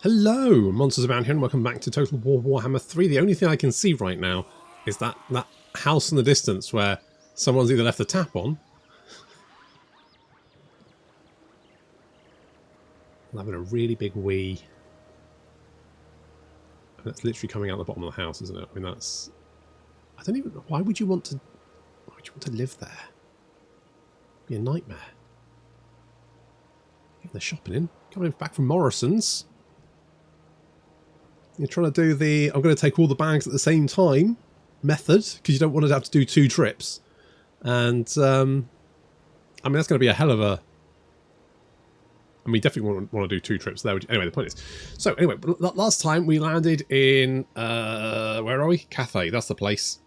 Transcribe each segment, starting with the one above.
Hello, Monsters Abound here, and welcome back to Total War Warhammer 3. The only thing I can see right now is that house in the distance where someone's either left the tap on. I'm having a really big wee. And that's literally coming out the bottom of the house, isn't it? I mean, that's... I don't even... Why would you want to live there? It'd be a nightmare. If they're shopping in. Coming back from Morrison's. You're trying to do the I'm going to take all the bags at the same time method, because you don't want to have to do 2 trips. And, I mean, that's going to be a hell of a... I mean, definitely want to do 2 trips there. Anyway, the point is... So, anyway, last time we landed in... where are we? Cathay, that's the place.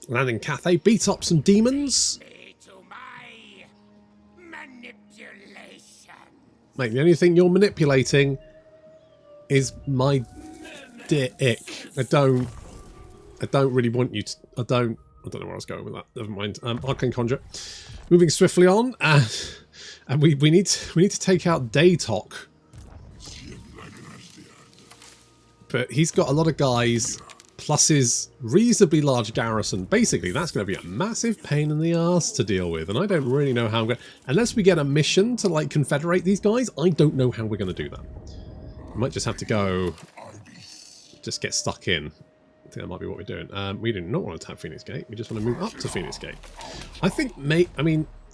Landed in Cathay, beat up some demons. Mate, the only thing you're manipulating is my dick. I don't really want you to... I don't know where I was going with that. Never mind. Arcane Conjure. Moving swiftly on, and we need to take out Daytok. But he's got a lot of guys, plus his reasonably large garrison. Basically, that's going to be a massive pain in the arse to deal with, and I don't really know how I'm going to... Unless we get a mission to, like, confederate these guys, I don't know how we're going to do that. We might just have to go... Just get stuck in. I think that might be what we're doing. We do not want to tap Phoenix Gate. We just want to move up to Phoenix Gate. I think,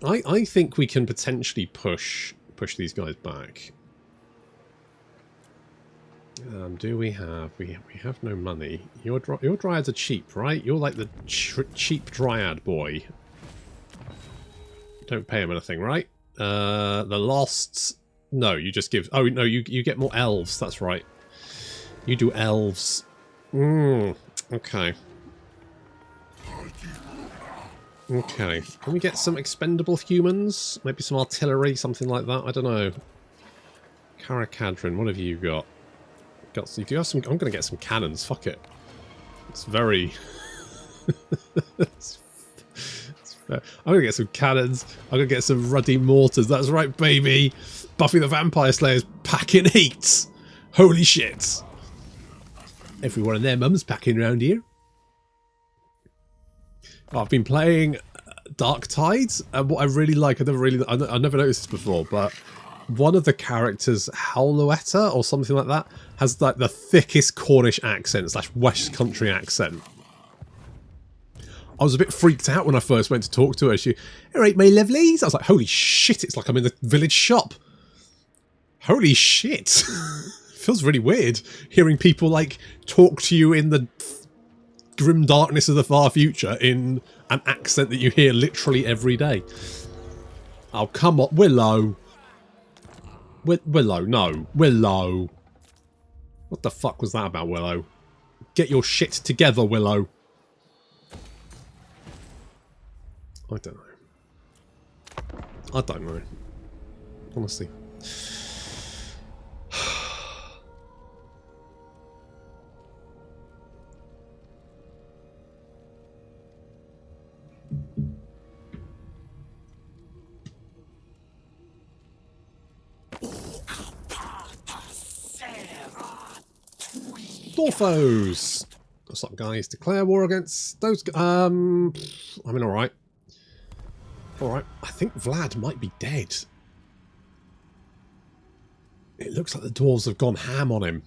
I think we can potentially push these guys back. Do we have... We have no money. Your dryads are cheap, right? You're like the cheap dryad boy. Don't pay him anything, right? The Lost... No, you just give... Oh, no, you get more elves. That's right. You do elves. Okay. Okay. Can we get some expendable humans? Maybe some artillery, something like that? I don't know. Karakadrin, what have you got? If you have some... I'm going to get some cannons. Fuck it. It's very... I'm going to get some cannons. I'm going to get some ruddy mortars. That's right, baby. Buffy the Vampire Slayer's packing heat. Holy shit. Everyone and their mum's packing around here. I've been playing Dark Tides, and what I really like, I never noticed this before, but one of the characters, Howluetta or something like that, has like the thickest Cornish accent / West Country accent. I was a bit freaked out when I first went to talk to her. She, alright, my lovelies. I was like, holy shit, it's like I'm in the village shop. Holy shit. Feels really weird hearing people like talk to you in the grim darkness of the far future in an accent that you hear literally every day. Oh, come on, Willow. Willow, no. Willow. What the fuck was that about, Willow? Get your shit together, Willow. I don't know. I don't know. Honestly. Dwarfos! What's up, guys? Declare war against those... I mean, alright. Alright. I think Vlad might be dead. It looks like the dwarves have gone ham on him.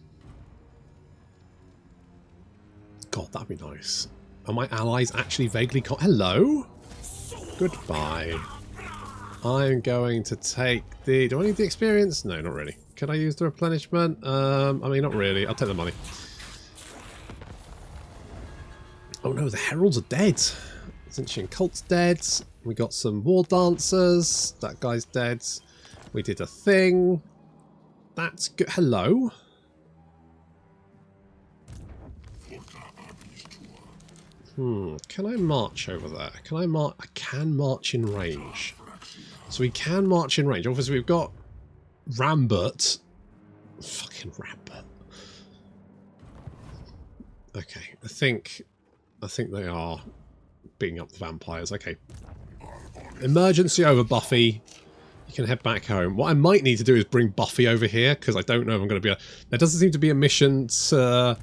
God, that'd be nice. Are my allies actually vaguely... Hello? Goodbye. I'm going to take the... Do I need the experience? No, not really. Could I use the replenishment? I mean, not really. I'll take the money. Oh no, the heralds are dead. Zinchian cult's dead. We got some war dancers. That guy's dead. We did a thing. That's good. Hello? Can I march over there? Can I march? I can march in range. So we can march in range. Obviously we've got Rambert. Fucking Rambert. Okay, I think they are beating up the vampires. Okay. Emergency over, Buffy. You can head back home. What I might need to do is bring Buffy over here, because I don't know if I'm going to be able... There doesn't seem to be a mission to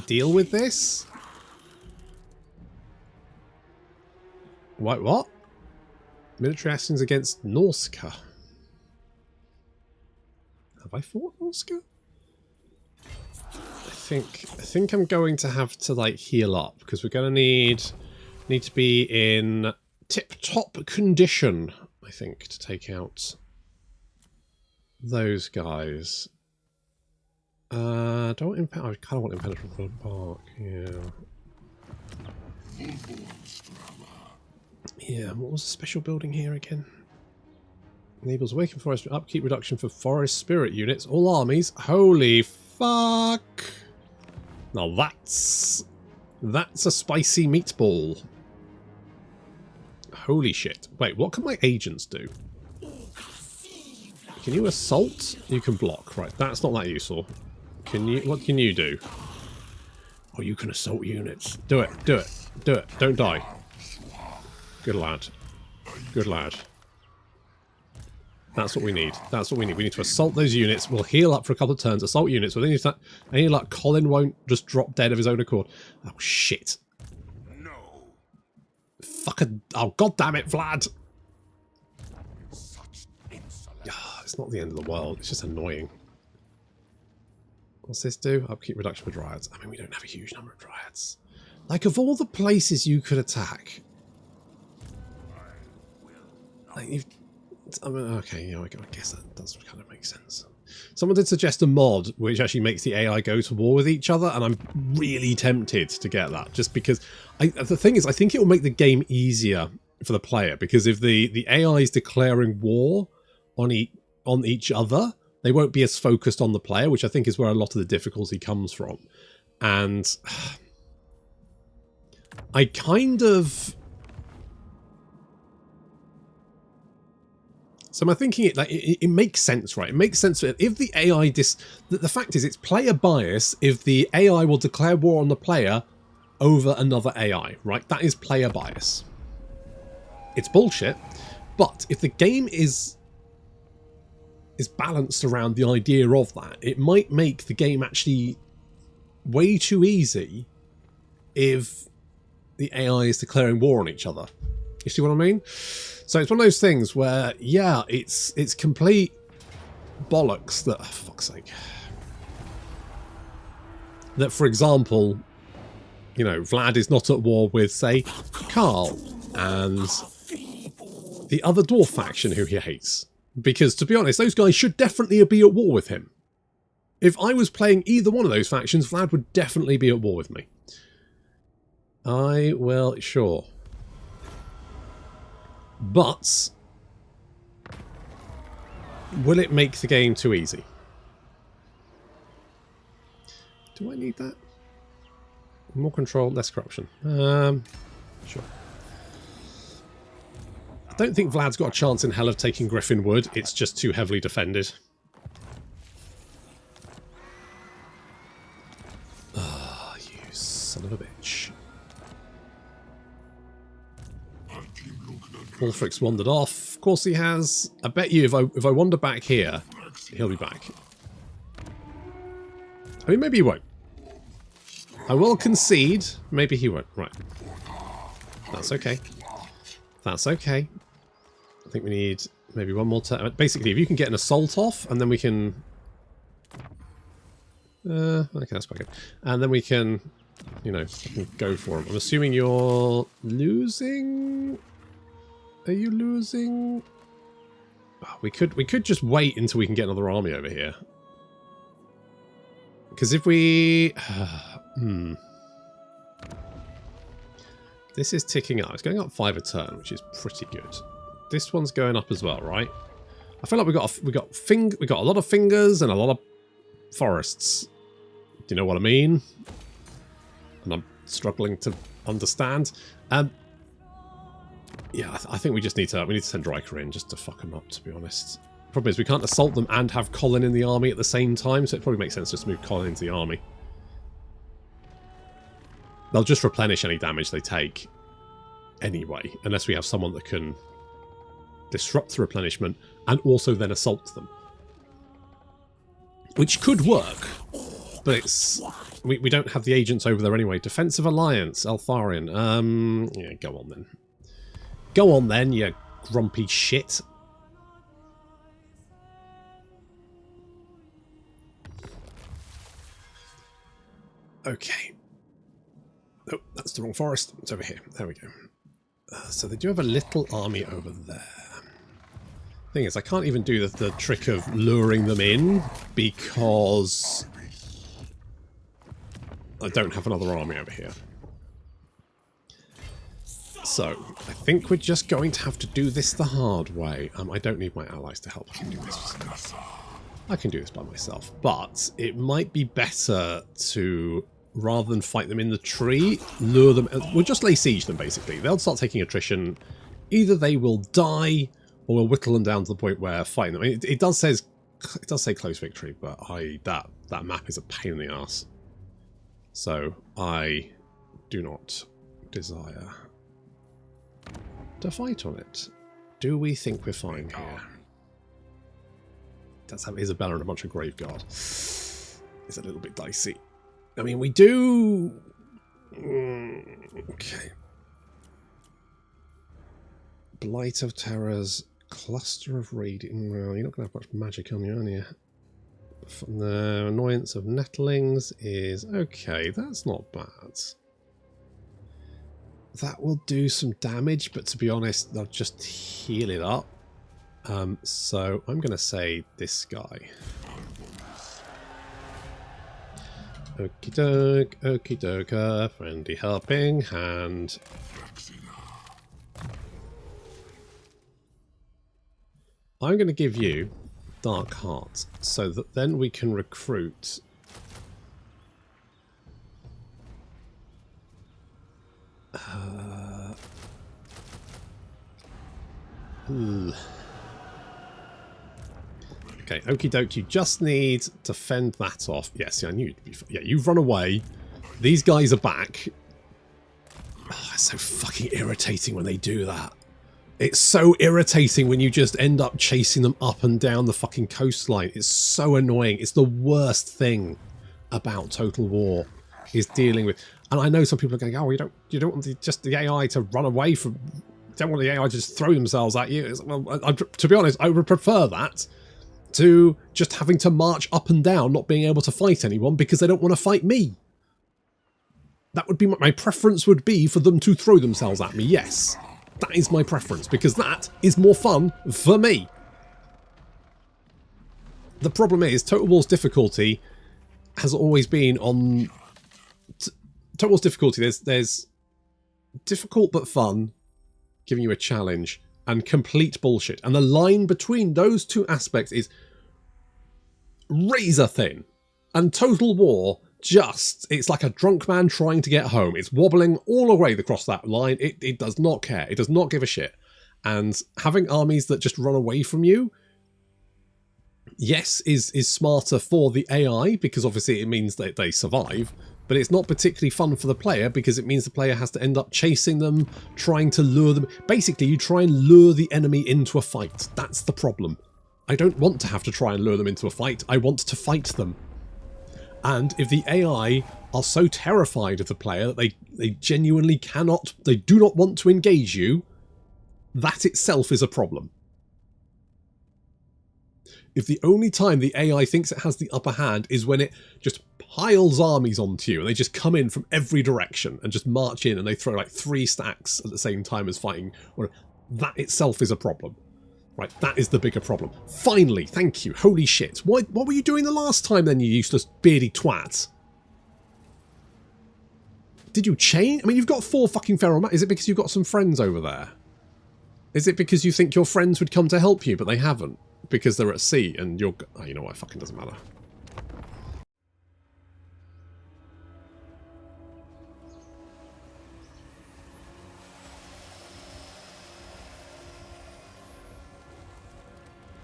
deal with this. What? Military actions against Norska. Have I fought Norska? I think I'm going to have to like heal up, because we're going to need to be in tip-top condition, I think, to take out those guys. I kind of want impenetrable bark. Yeah. What was the special building here again? Enables awakened forest upkeep reduction for forest spirit units. All armies. Holy fuck! Now that's a spicy meatball. Holy shit. Wait, what can my agents do? Can you assault? You can block. Right, that's not that useful. What can you do? Oh, you can assault units. Do it. Don't die. Good lad. Good lad. That's what we need. We need to assault those units. We'll heal up for a couple of turns. Assault units. With any luck, Colin won't just drop dead of his own accord. Oh, shit. Fucking... Oh, god damn it, Vlad! It's not the end of the world. It's just annoying. What's this do? Upkeep reduction for dryads. I mean, we don't have a huge number of dryads. Like, of all the places you could attack... Like, I mean, okay, I guess that does kind of make sense. Someone did suggest a mod which actually makes the AI go to war with each other, and I'm really tempted to get that, just because the thing is, I think it will make the game easier for the player, because if the AI is declaring war on each other, they won't be as focused on the player, which I think is where a lot of the difficulty comes from. And I kind of... So am I thinking it makes sense, right? It makes sense if the AI... The fact is, it's player bias if the AI will declare war on the player over another AI, right? That is player bias. It's bullshit, but if the game is balanced around the idea of that, it might make the game actually way too easy if the AI is declaring war on each other. You see what I mean? So it's one of those things where, yeah, it's complete bollocks that, oh, for fuck's sake, that, for example, you know, Vlad is not at war with, say, Carl and the other dwarf faction who he hates. Because, to be honest, those guys should definitely be at war with him. If I was playing either one of those factions, Vlad would definitely be at war with me. Sure. But will it make the game too easy? Do I need that? More control, less corruption. Sure. I don't think Vlad's got a chance in hell of taking Griffin Wood. It's just too heavily defended. Ah, you son of a bitch. Ulrika's wandered off. Of course he has. I bet you if I wander back here, he'll be back. I mean, maybe he won't. I will concede. Maybe he won't. Right. That's okay. That's okay. I think we need maybe one more turn. Basically, if you can get an assault off, and then we can... okay, that's quite good. And then we can, you know, go for him. I'm assuming you're losing... Are you losing? Oh, we could just wait until we can get another army over here. Because if we... This is ticking up. It's going up 5 a turn, which is pretty good. This one's going up as well, right? I feel like we got a lot of fingers and a lot of forests. Do you know what I mean? And I'm struggling to understand. Yeah, I think we just need to send Drycha in just to fuck them up, to be honest. Problem is we can't assault them and have Colin in the army at the same time, so it probably makes sense just to move Colin into the army. They'll just replenish any damage they take anyway, unless we have someone that can disrupt the replenishment, and also then assault them. Which could work, but it's... We don't have the agents over there anyway. Defensive Alliance, Eltharion. Yeah, go on then. Go on then, you grumpy shit. Okay. Oh, that's the wrong forest. It's over here. There we go. So they do have a little army over there. Thing is, I can't even do the trick of luring them in because I don't have another army over here. So, I think we're just going to have to do this the hard way. I don't need my allies to help. I can do this. I can do this by myself. But it might be better to, rather than fight them in the tree, lure them... We'll just lay siege them, basically. They'll start taking attrition. Either they will die, or we'll whittle them down to the point where fighting them... I mean, it does say close victory, but that map is a pain in the ass. So, I do not desire to fight on it. Do we think we're fine here? Let's have Isabella and a bunch of Graveguard. It's a little bit dicey. I mean, we do... Okay. Blight of Terrors, Cluster of Radiant... Well, you're not going to have much magic on you, are you? The Annoyance of Nettlings is... Okay, that's not bad. That will do some damage, but to be honest, they'll just heal it up. So I'm going to say this guy. Okie doke, friendly helping hand. I'm going to give you Dark Heart so that then we can recruit Okay, okie doke, you just need to fend that off. Yes, yeah, I knew you'd be... Yeah, you've run away. These guys are back. Oh, it's so fucking irritating when they do that. It's so irritating when you just end up chasing them up and down the fucking coastline. It's so annoying. It's the worst thing about Total War, is dealing with... And I know some people are going, oh, you don't want just the AI to run away from... You don't want the AI to just throw themselves at you. Well, to be honest, I would prefer that to just having to march up and down, not being able to fight anyone because they don't want to fight me. That would be my preference, would be for them to throw themselves at me, yes. That is my preference, because that is more fun for me. The problem is, Total War's difficulty has always been on... Total War's difficulty, there's difficult but fun, giving you a challenge, and complete bullshit. And the line between those two aspects is razor thin. And Total War just, it's like a drunk man trying to get home. It's wobbling all the way across that line. It does not care. It does not give a shit. And having armies that just run away from you, yes, is smarter for the AI, because obviously it means that they survive. But it's not particularly fun for the player because it means the player has to end up chasing them, trying to lure them. Basically, you try and lure the enemy into a fight. That's the problem. I don't want to have to try and lure them into a fight. I want to fight them. And if the AI are so terrified of the player that they genuinely cannot, they do not want to engage you, that itself is a problem. If the only time the AI thinks it has the upper hand is when it just piles armies onto you and they just come in from every direction and just march in and they throw like 3 stacks at the same time as fighting, that itself is a problem. Right, that is the bigger problem. Finally, thank you. Holy shit. What were you doing the last time then, you useless beardy twat? Did you change? I mean, you've got 4 fucking feral... Is it because you've got some friends over there? Is it because you think your friends would come to help you, but they haven't? Because they're at sea and you're... Oh, you know what? It fucking doesn't matter.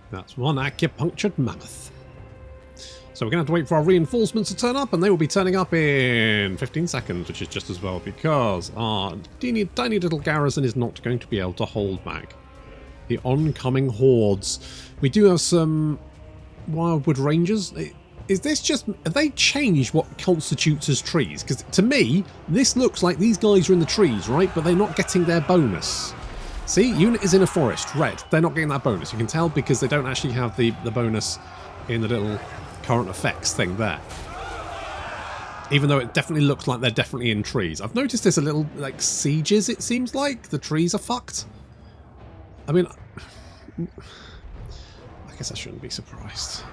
That's one acupunctured mammoth. So we're going to have to wait for our reinforcements to turn up, and they will be turning up in 15 seconds, which is just as well, because our tiny little garrison is not going to be able to hold back. The oncoming hordes. We do have some Wildwood Rangers. Is this just... Have they changed what constitutes as trees? Because to me, this looks like these guys are in the trees, right? But they're not getting their bonus. See, unit is in a forest, red. They're not getting that bonus. You can tell because they don't actually have the bonus in the little current effects thing there. Even though it definitely looks like they're definitely in trees. I've noticed there's a little, like, sieges, it seems like. The trees are fucked. I mean, I guess I shouldn't be surprised.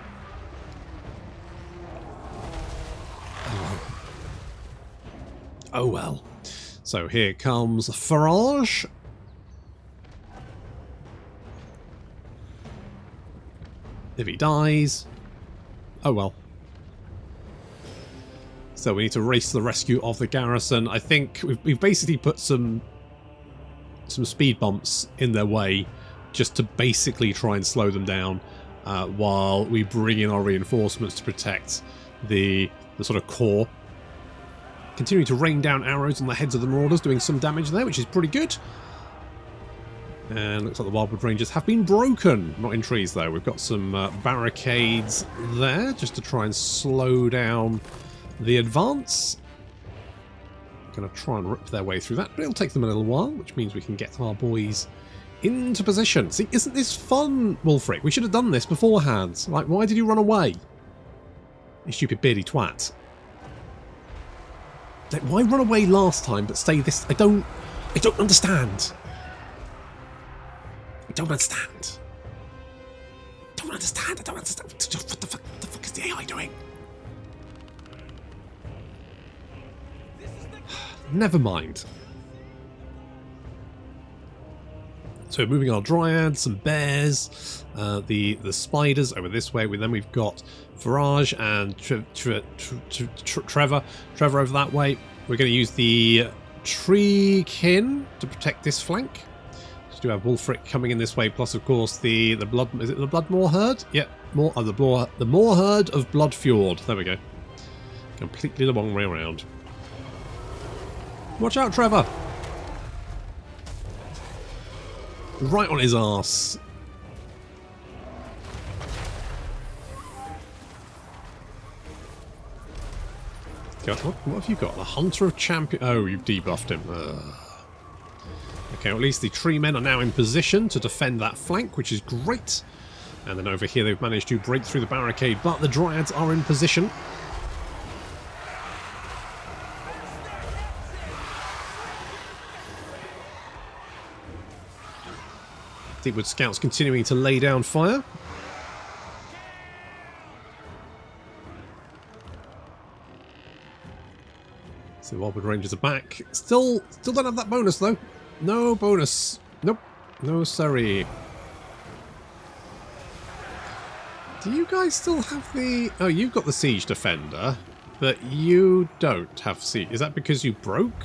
Oh well. So here comes Farage. If he dies, oh well. So we need to race to the rescue of the garrison. I think we've basically put some speed bumps in their way just to basically try and slow them down while we bring in our reinforcements to protect the sort of core. Continuing to rain down arrows on the heads of the Marauders, doing some damage there, which is pretty good. And looks like the Wildwood Rangers have been broken. Not in trees, though. We've got some barricades there, just to try and slow down the advance. Going to try and rip their way through that, but it'll take them a little while, which means we can get our boys into position. See, isn't this fun, Wulfric? We should have done this beforehand. Like, why did you run away? You stupid beardy twat. Like, why run away last time but stay this... I don't understand. I don't understand. I don't understand. What the fuck is the AI doing? Never mind. So moving our dryads, some bears, the spiders over this way. Then we've got Farage and Trevor over that way. We're going to use the Treekin to protect this flank. So do have Wulfric coming in this way. Plus, of course, the blood. Is it the Bloodmoor herd? Yep. The Moor herd of Bloodfjord. There we go. Completely the wrong way around. Watch out, Trevor! Right on his arse. God, what have you got? The Hunter of Champion... Oh, you've debuffed him. Okay, well, at least the tree men are now in position to defend that flank, which is great. And then over here they've managed to break through the barricade, but the dryads are in position. Deepwood Scouts continuing to lay down fire. So the Wildwood Rangers are back. Still don't have that bonus though. No bonus. Nope. No sorry. Do you guys still have the... Oh, you've got the Siege Defender, but you don't have Siege. Is that because you broke?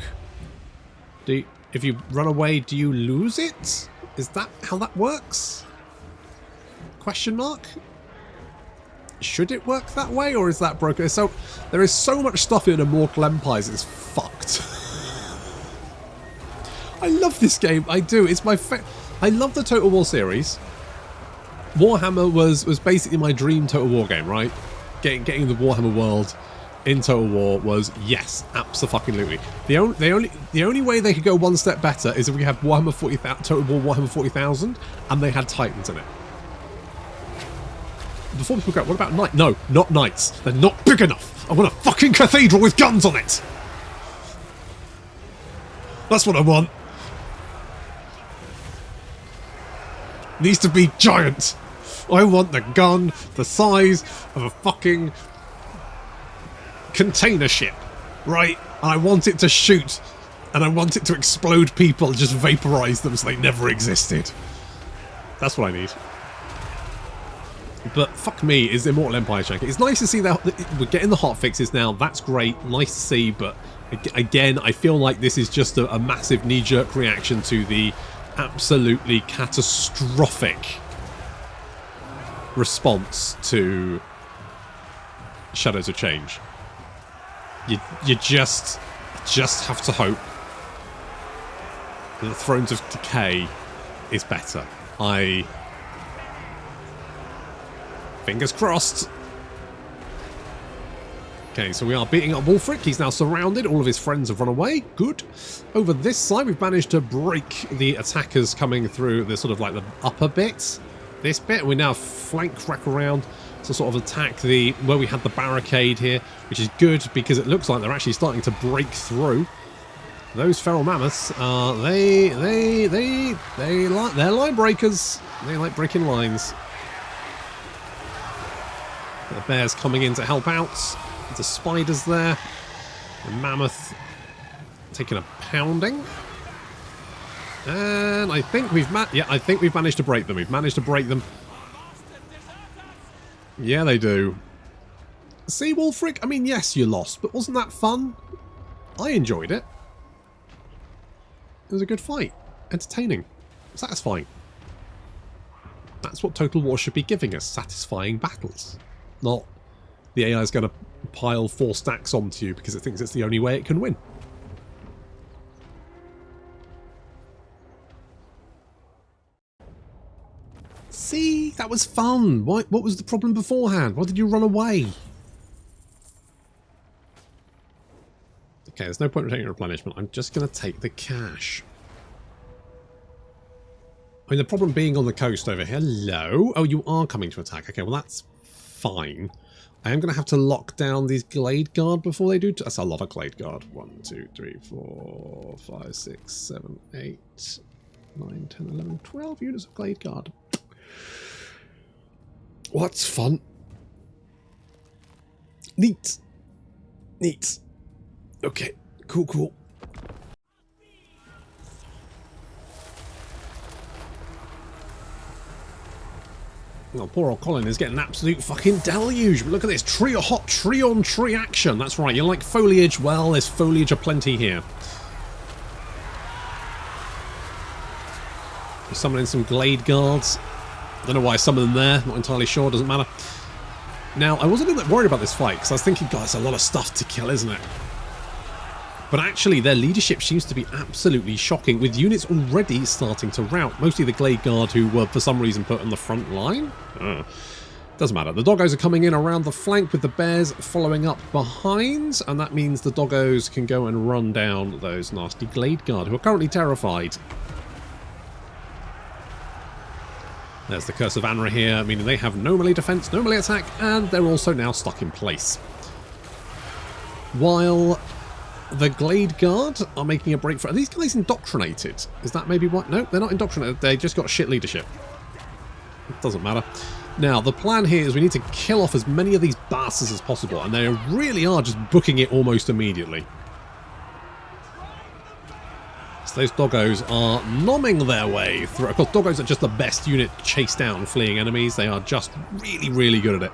If you run away, do you lose it? Is that how that works? Question mark? Should it work that way, or is that broken? So there is so much stuff in Immortal Empires, it's fucked. I love this game. I do. It's my I love the Total War series. Warhammer was basically my dream Total War game, right? Getting the Warhammer world in Total War was, yes, absolutely. The only way they could go one step better is if we have Warhammer 40,000, Total War Warhammer 40,000, and they had Titans in it. Before people go, what about Knights? No, not Knights. They're not big enough. I want a fucking cathedral with guns on it. That's what I want. Needs to be giant. I want the gun the size of a fucking container ship, right? And I want it to shoot, and I want it to explode people and just vaporize them so they never existed. That's what I need. But fuck me, is Immortal Empires janky. It's nice to see that we're getting the hotfixes now. That's great, nice to see. But again, I feel like this is just a massive knee-jerk reaction to the absolutely catastrophic response to Shadows of Change. You just have to hope that the Thrones of Decay is better. Hi. Fingers crossed. Okay, so we are beating up Wulfric. He's now surrounded. All of his friends have run away. Good. Over this side, we've managed to break the attackers coming through the sort of like the upper bit. This bit, we now flank rack around to sort of attack the where we had the barricade here, which is good because it looks like they're actually starting to break through. Those feral mammoths are they're line breakers. They like breaking lines. The bears coming in to help out. The spiders there. The mammoth taking a pounding. And I think we've managed to break them. We've managed to break them. Yeah, they do. See, Wulfric? I mean, yes, you lost, but wasn't that fun? I enjoyed it. It was a good fight. Entertaining. Satisfying. That's what Total War should be giving us. Satisfying battles. Not the AI is going to pile 4 stacks onto you because it thinks it's the only way it can win. See, that was fun. What was the problem beforehand? Why did you run away? Okay, there's no point in taking replenishment. I'm just going to take the cash. I mean, the problem being on the coast over here. Hello? Oh, you are coming to attack. Okay, well, that's fine. I am going to have to lock down these Glade Guard before they do. That's a lot of Glade Guard. 1, 2, 3, 4, 5, 6, 7, 8, 9, 10, 11, 12 units of Glade Guard. Well, that's fun. Neat. Neat. Okay, cool, cool. Well, poor old Colin is getting an absolute fucking deluge. But look at this, hot tree on tree action. That's right, you like foliage? Well, there's foliage aplenty here. We're summoning some Glade Guards. Don't know why I summoned them there, not entirely sure, doesn't matter. Now, I was a little bit worried about this fight, because I was thinking, God, it's a lot of stuff to kill, isn't it? But actually, their leadership seems to be absolutely shocking, with units already starting to rout. Mostly the Glade Guard, who were, for some reason, put on the front line. Doesn't matter. The doggos are coming in around the flank, with the bears following up behind, and that means the doggos can go and run down those nasty Glade Guard, who are currently terrified. There's the Curse of Anra here, meaning they have no melee defense, no melee attack, and they're also now stuck in place. While the Glade Guard are making a break for... Are these guys indoctrinated? Is that maybe what? No, they're not indoctrinated. They just got shit leadership. It doesn't matter. Now, the plan here is we need to kill off as many of these bastards as possible, and they really are just booking it almost immediately. So those doggos are nomming their way through. Of course, doggos are just the best unit to chase down fleeing enemies. They are just really, really good at it.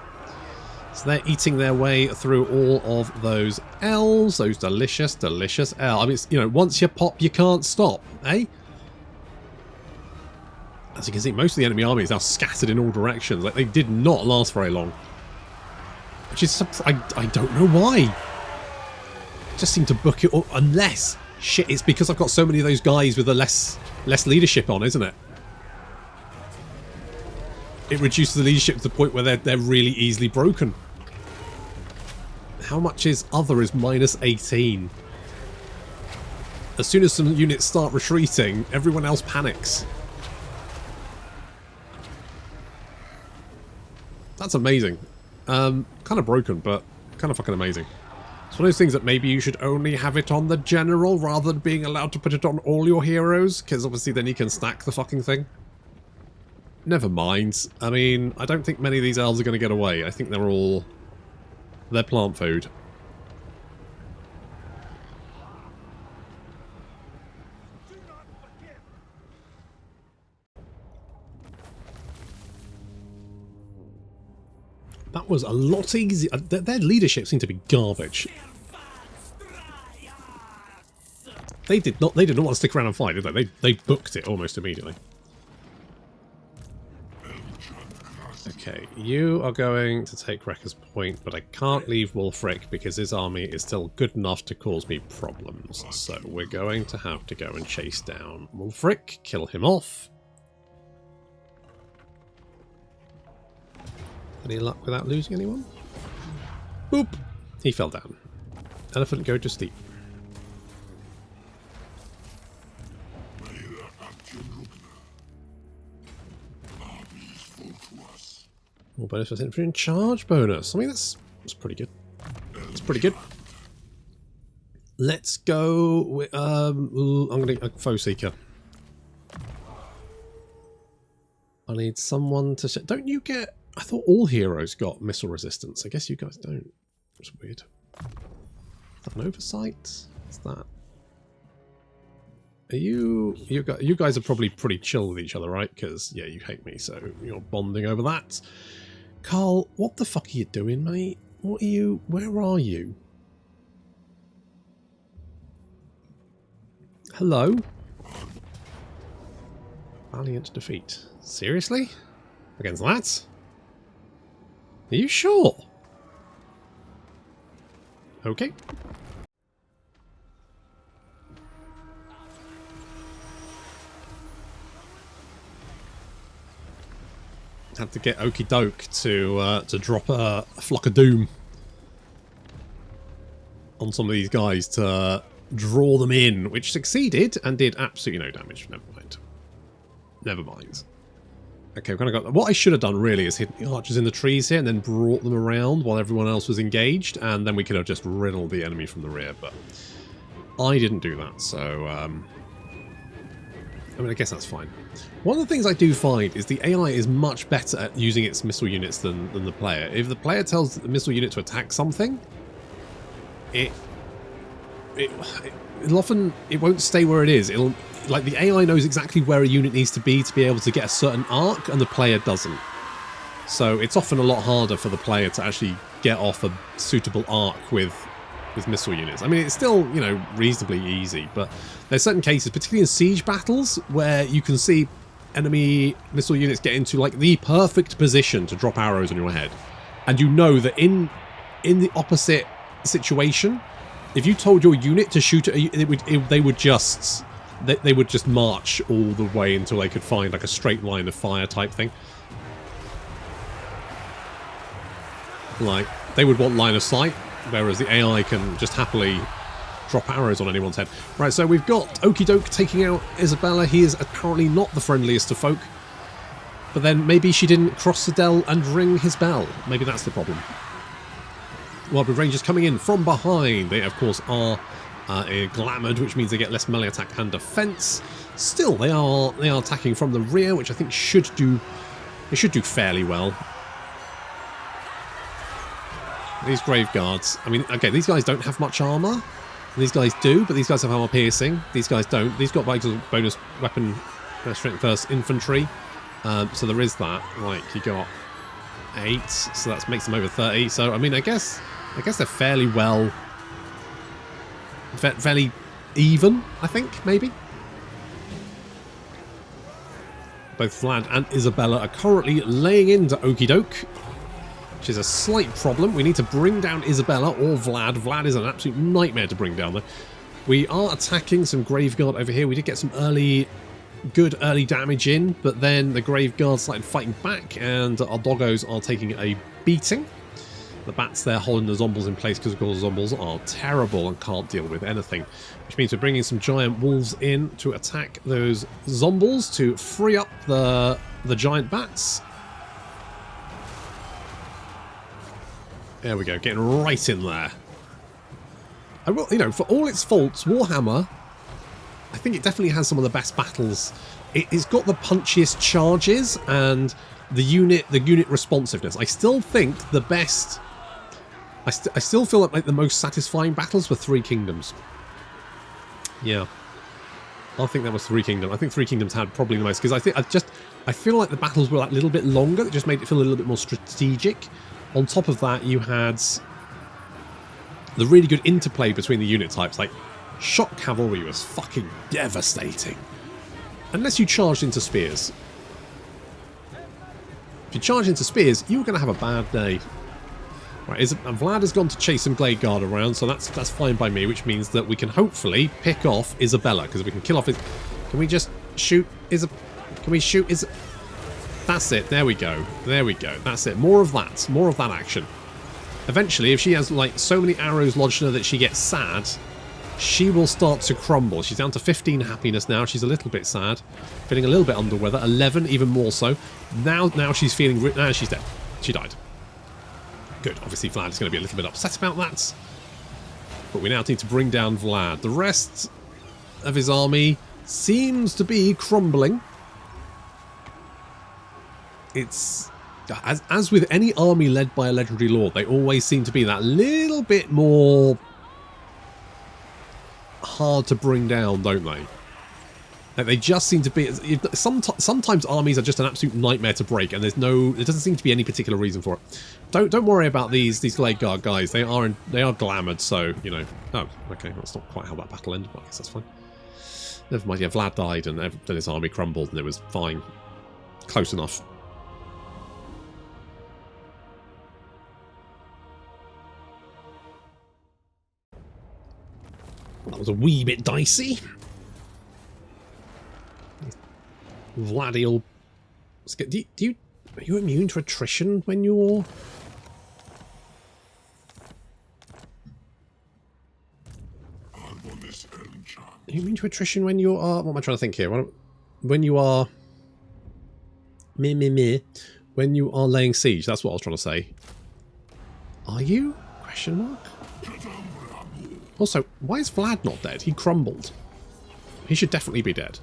So they're eating their way through all of those L's, those delicious, delicious L. I mean, you know, once you pop, you can't stop, eh? As you can see, most of the enemy army is now scattered in all directions. Like, they did not last very long. Which is, I don't know why. Just seem to book it, unless... Shit, it's because I've got so many of those guys with a less leadership on, isn't it? It reduces the leadership to the point where they're really easily broken. How much is other is minus 18. As soon as some units start retreating, everyone else panics. That's amazing. Kind of broken, but kind of fucking amazing. It's one of those things that maybe you should only have it on the general rather than being allowed to put it on all your heroes, because obviously then you can stack the fucking thing. Never mind. I mean, I don't think many of these elves are going to get away. I think they're plant food. That was a lot easier. Their leadership seemed to be garbage. They did not want to stick around and fight, did they? They booked it almost immediately. Okay, you are going to take Wrecker's Point, but I can't leave Wulfric because his army is still good enough to cause me problems. So we're going to have to go and chase down Wulfric, kill him off. Any luck without losing anyone? Boop! He fell down. Elephant go to sleep. More bonus for infantry and charge bonus. I mean, that's pretty good. It's pretty good. Let's go with, I'm going to foe seeker. I need someone to... Don't you get... I thought all heroes got missile resistance. I guess you guys don't. It's weird. Is that an oversight? What's that? Are you guys are probably pretty chill with each other, right? Because, yeah, you hate me, so you're bonding over that. Carl, what the fuck are you doing, mate? What are you... Where are you? Hello? Valiant defeat. Seriously? Against that? Are you sure? Okay. Had to get Okie Doke to drop a flock of doom on some of these guys to draw them in, which succeeded and did absolutely no damage. Never mind. Never mind. Okay, we've kind of got... What I should have done really is hit the archers in the trees here and then brought them around while everyone else was engaged, and then we could have just riddled the enemy from the rear, but I didn't do that, so... I mean, I guess that's fine. One of the things I do find is the AI is much better at using its missile units than the player. If the player tells the missile unit to attack something, it'll often... It won't stay where it is. It'll... Like, the AI knows exactly where a unit needs to be able to get a certain arc, and the player doesn't. So it's often a lot harder for the player to actually get off a suitable arc with missile units. I mean, it's still, you know, reasonably easy, but there's certain cases, particularly in siege battles, where you can see enemy missile units get into, like, the perfect position to drop arrows on your head. And you know that in the opposite situation, if you told your unit to shoot it, they would just march all the way until they could find like a straight line of fire type thing. Like, they would want line of sight, whereas the AI can just happily drop arrows on anyone's head. Right, so we've got Okie Doke taking out Isabella. He is apparently not the friendliest of folk. But then maybe she didn't cross the dell and ring his bell. Maybe that's the problem. Wildwood Rangers coming in from behind. They, of course, are glamoured, which means they get less melee attack and defense. Still, they are attacking from the rear, which I think should do fairly well. These Grave Guards, I mean, okay, these guys don't have much armor. These guys do, but these guys have armor piercing. These guys don't. These got bonus weapon strength first infantry. So there is that. Right, you got 8, so that makes them over 30. So I mean, I guess they're fairly well. Fairly even, I think, maybe. Both Vlad and Isabella are currently laying into Okie Doke, which is a slight problem. We need to bring down Isabella or Vlad. Vlad is an absolute nightmare to bring down, though. We are attacking some Graveguard over here. We did get some good early damage in, but then the Graveguard started fighting back, and our doggos are taking a beating. The bats there holding the zombies in place because, of course, zombies are terrible and can't deal with anything. Which means we're bringing some giant wolves in to attack those zombies to free up the giant bats. There we go, getting right in there. I will, you know, for all its faults, Warhammer, I think it definitely has some of the best battles. It's got the punchiest charges and the unit responsiveness. I still think the best... I still feel like the most satisfying battles were Three Kingdoms. Yeah. I think that was Three Kingdoms. I think Three Kingdoms had probably the most, because I feel like the battles were like a little bit longer. It just made it feel a little bit more strategic. On top of that, you had the really good interplay between the unit types. Like, shock cavalry was fucking devastating. Unless you charged into spears. If you charge into spears, you're going to have a bad day. Right, Vlad has gone to chase some Glade Guard around, so that's fine by me, which means that we can hopefully pick off Isabella, because if we can kill off his... Can we just shoot Can we shoot That's That's it. There we go. There we go. That's it. More of that. More of that action. Eventually, if she has like so many arrows lodged in her that she gets sad, she will start to crumble. She's down to 15 happiness now. She's a little bit sad. Feeling a little bit under weather. 11, even more so. Now she's feeling... Now she's dead. She died. Good. Obviously, Vlad is going to be a little bit upset about that. But we now need to bring down Vlad. The rest of his army seems to be crumbling. It's... As with any army led by a legendary lord, they always seem to be that little bit more hard to bring down, don't they? Like they just seem to be... Sometimes armies are just an absolute nightmare to break, and there doesn't seem to be any particular reason for it. Don't worry about these Glade Guard guys. They are glamoured, so you know. Oh, okay, that's not quite how that battle ended, but I guess that's fine. Never mind. Yeah, Vlad died, and then his army crumbled, and it was fine, close enough. That was a wee bit dicey. Vladdy, are you immune to attrition when you're... Are you immune to attrition when you are... What am I trying to think here? When you are... When you are laying siege, that's what I was trying to say. Are you? Question mark? Also, why is Vlad not dead? He crumbled. He should definitely be dead.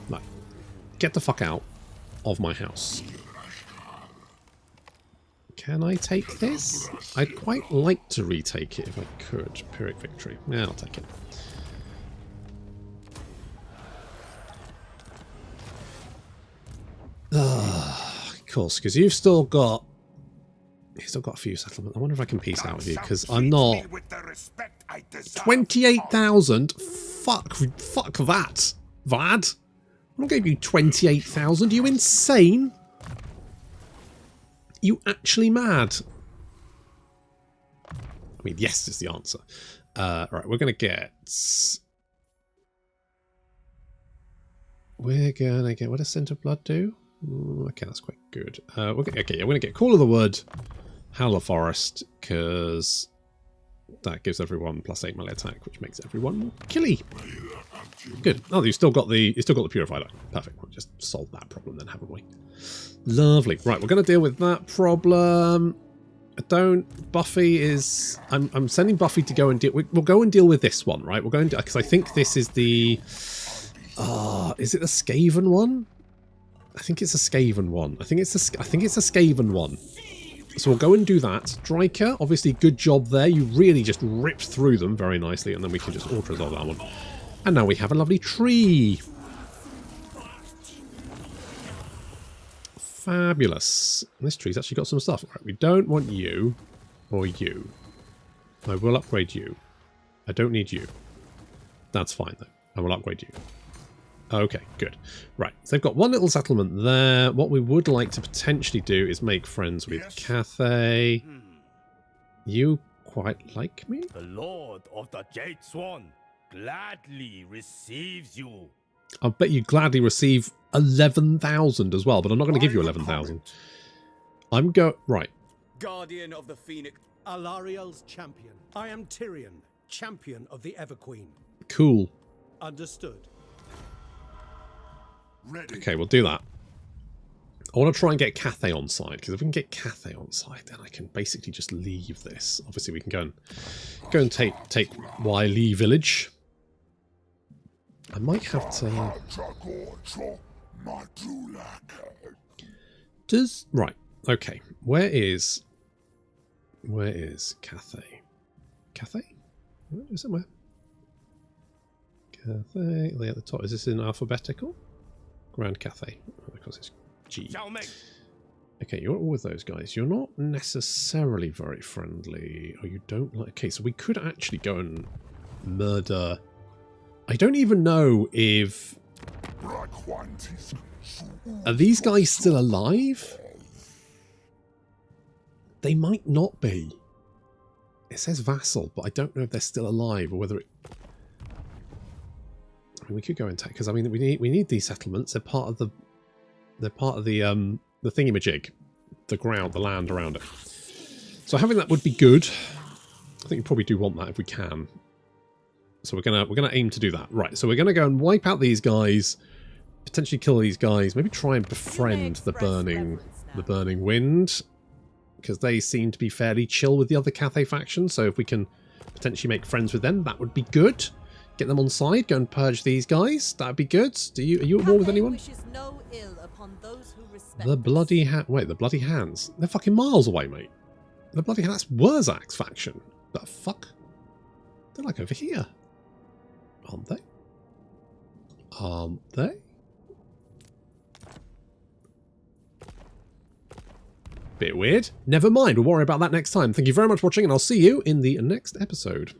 Right. Get the fuck out of my house. Can I take this? I'd quite like to retake it if I could. Pyrrhic victory. Yeah, I'll take it. Of course, because you've still got a few settlements. I wonder if I can peace out with you, because I'm not... 28,000? Fuck that, Vlad. I'm not giving you 28,000. Are you insane? You actually mad? I mean, yes is the answer. Right, we're going to get... What does Scent of Blood do? Okay, that's quite good. We're going to get Call of the Wood, Howl of Forest, because that gives everyone +8 melee attack, which makes everyone more killy. Good. Oh, you've still got the Purified Eye. Perfect. We've just solved that problem then, haven't we? Lovely. Right, we're going to deal with that problem. Buffy is... I'm sending Buffy to go and deal... We'll go and deal with this one, right? We're going to... Because I think this is the... is it the Skaven one? I think it's a Skaven one. I think it's a Skaven one. So we'll go and do that. Drycha, obviously good job there. You really just ripped through them very nicely, and then we can just auto-resolve that one. And now we have a lovely tree. Fabulous. This tree's actually got some stuff. Right, we don't want you or you. I will upgrade you. I don't need you. That's fine, though. I will upgrade you. Okay, good. Right, so they've got one little settlement there. What we would like to potentially do is make friends with Cathay. You quite like me? The Lord of the Jade Swan gladly receives you. I'll bet you gladly receive 11,000 as well, but I'm not going to give you 11,000. Right. Guardian of the Phoenix, Alariel's champion. I am Tyrion, champion of the Everqueen. Cool. Understood. Okay, we'll do that. I want to try and get Cathay on side, because if we can get Cathay on side, then I can basically just leave this. Obviously, we can go and take Wiley Village. I might have to... Right, okay. Where is Cathay? Cathay? Is it where? Cathay, at the top. Is this in alphabetical? Grand Cathay. Because it's G. Okay, you're all with those guys. You're not necessarily very friendly. Oh, you don't like... Okay, so we could actually go and murder... I don't even know if... Are these guys still alive? They might not be. It says vassal, but I don't know if they're still alive or whether it... I mean, we could go and take, because I mean we need these settlements. They're part of the thingamajig, the ground, the land around it. So having that would be good. I think we probably do want that if we can. So we're gonna aim to do that. Right. So we're gonna go and wipe out these guys, potentially kill these guys, maybe try and befriend the burning wind, because they seem to be fairly chill with the other Cathay faction. So if we can potentially make friends with them, that would be good. Get them on side, go and purge these guys. That'd be good. Are you at war with anyone? No ill upon those who respect The bloody wait, the bloody hands. They're fucking miles away, mate. The bloody that's Wurzak's faction. The fuck? They're like over here. Aren't they? Aren't they? Bit weird. Never mind, we'll worry about that next time. Thank you very much for watching, and I'll see you in the next episode.